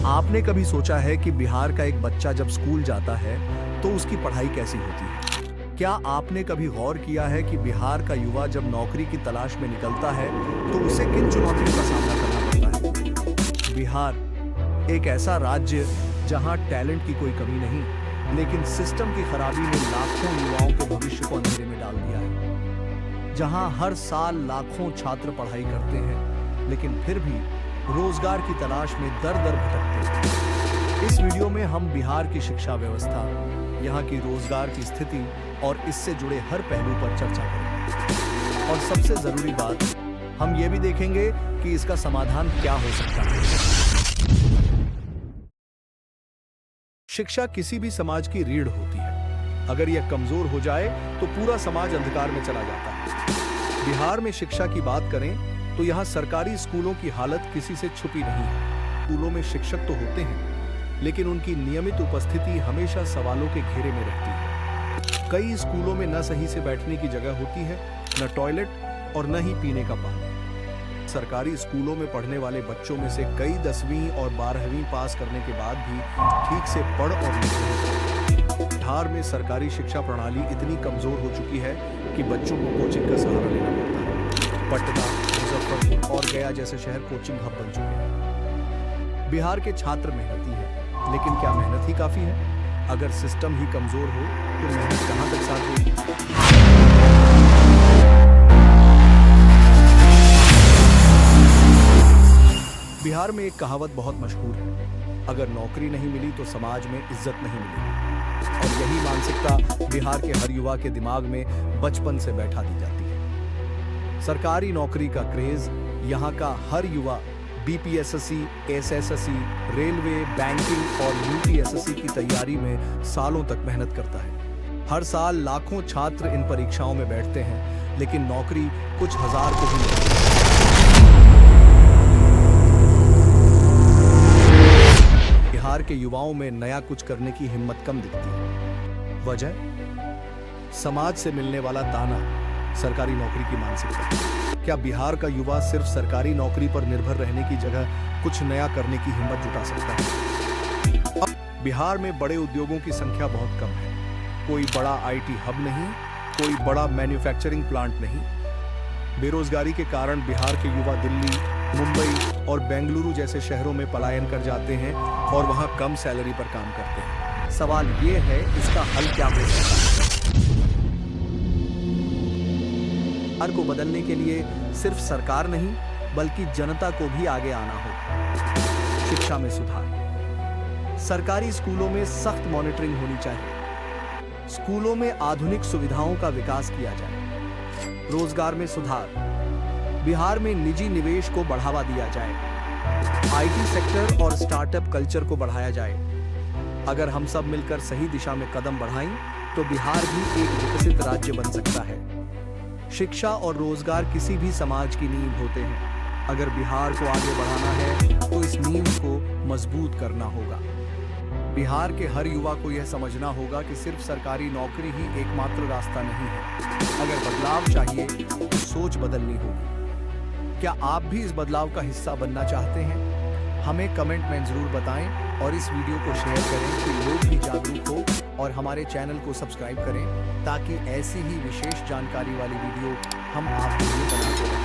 आपने कभी सोचा है कि बिहार का एक बच्चा जब स्कूल जाता है तो उसकी पढ़ाई कैसी होती है? क्या आपने कभी गौर किया है कि बिहार का युवा जब नौकरी की तलाश में निकलता है तो उसे किन चुनौतियों का सामना करना पड़ता है? बिहार एक ऐसा राज्य जहां टैलेंट की कोई कमी नहीं, लेकिन सिस्टम की खराबी ने लाखों युवाओं के भविष्य को अंधेरे में डाल दिया है। जहां हर साल लाखों छात्र पढ़ाई करते हैं, लेकिन फिर भी रोजगार की तलाश में दर दर भटकते हैं। इस वीडियो में हम बिहार की शिक्षा व्यवस्था, यहाँ की रोजगार की स्थिति और इससे जुड़े हर पहलू पर चर्चा करेंगे। और सबसे जरूरी बात, हम ये भी देखेंगे कि इसका समाधान क्या हो सकता है। शिक्षा किसी भी समाज की रीढ़ होती है। अगर यह कमजोर हो जाए तो पूरा समाज अंधकार में चला जाता है। बिहार में शिक्षा की बात करें तो यहाँ सरकारी स्कूलों की हालत किसी से छुपी नहीं है। स्कूलों में शिक्षक तो होते हैं, लेकिन उनकी नियमित उपस्थिति हमेशा सवालों के घेरे में रहती है। कई स्कूलों में न सही से बैठने की जगह होती है, न टॉयलेट और न ही पीने का पानी। सरकारी स्कूलों में पढ़ने वाले बच्चों में से कई 10वीं और 12वीं पास करने के बाद भी ठीक से पढ़ और लिख नहीं पाते। बिहार में सरकारी शिक्षा प्रणाली इतनी कमजोर हो चुकी है कि बच्चों को कोचिंग का सहारा लेना पड़ता है। पटना, मुजफ्फरपुर और गया जैसे शहर कोचिंग हब बन चुके हैं। बिहार के छात्र मेहनती हैं, लेकिन क्या मेहनत ही काफी है? अगर सिस्टम ही कमजोर हो तो मेहनत कहां तक साथ देगी? बिहार में एक कहावत बहुत मशहूर है, अगर नौकरी नहीं मिली तो समाज में इज्जत नहीं मिलेगी। और यही मानसिकता बिहार के हर युवा के दिमाग में बचपन से बैठा दी जाती है। सरकारी नौकरी का क्रेज, यहाँ का हर युवा बीपीएसएससी, एसएससी, रेलवे, बैंकिंग और यूपीएसएससी की तैयारी में सालों तक मेहनत करता है। हर साल लाखों छात्र इन परीक्षाओं में बैठते हैं, लेकिन नौकरी कुछ हजार को ही मिलती है। बिहार के युवाओं में नया कुछ करने की हिम्मत कम दिखती है। वजह, समाज से मिलने वाला ताना, सरकारी नौकरी की मानसिकता। क्या बिहार का युवा सिर्फ सरकारी नौकरी पर निर्भर रहने की जगह कुछ नया करने की हिम्मत जुटा सकता है? अब बिहार में बड़े उद्योगों की संख्या बहुत कम है। कोई बड़ा आईटी हब नहीं, कोई बड़ा मैन्युफैक्चरिंग प्लांट नहीं। बेरोजगारी के कारण बिहार के युवा दिल्ली, मुंबई और बेंगलुरु जैसे शहरों में पलायन कर जाते हैं और वहां कम सैलरी पर काम करते हैं। सवाल ये है, इसका हल क्या हो सकता है? बिहार को बदलने के लिए सिर्फ सरकार नहीं, बल्कि जनता को भी आगे आना होगा। शिक्षा में सुधार, सरकारी स्कूलों में सख्त मॉनिटरिंग होनी चाहिए। स्कूलों में आधुनिक सुविधाओं का विकास किया जाए। रोजगार में सुधार, बिहार में निजी निवेश को बढ़ावा दिया जाए। आईटी सेक्टर और स्टार्टअप कल्चर को बढ़ाया जाए। अगर हम सब मिलकर सही दिशा में कदम बढ़ाएं, तो बिहार भी एक विकसित राज्य बन सकता है। शिक्षा और रोजगार किसी भी समाज की नींव होते हैं। अगर बिहार को आगे बढ़ाना है तो इस नींव को मजबूत करना होगा। बिहार के हर युवा को यह समझना होगा कि सिर्फ सरकारी नौकरी ही एकमात्र रास्ता नहीं है। अगर बदलाव चाहिए तो सोच बदलनी होगी। क्या आप भी इस बदलाव का हिस्सा बनना चाहते हैं? हमें कमेंट में जरूर बताएं और इस वीडियो को शेयर करें कि लोग भी जागरूक हो और हमारे चैनल को सब्सक्राइब करें, ताकि ऐसी ही विशेष जानकारी वाली वीडियो हम आपके लिए बनाते रहें।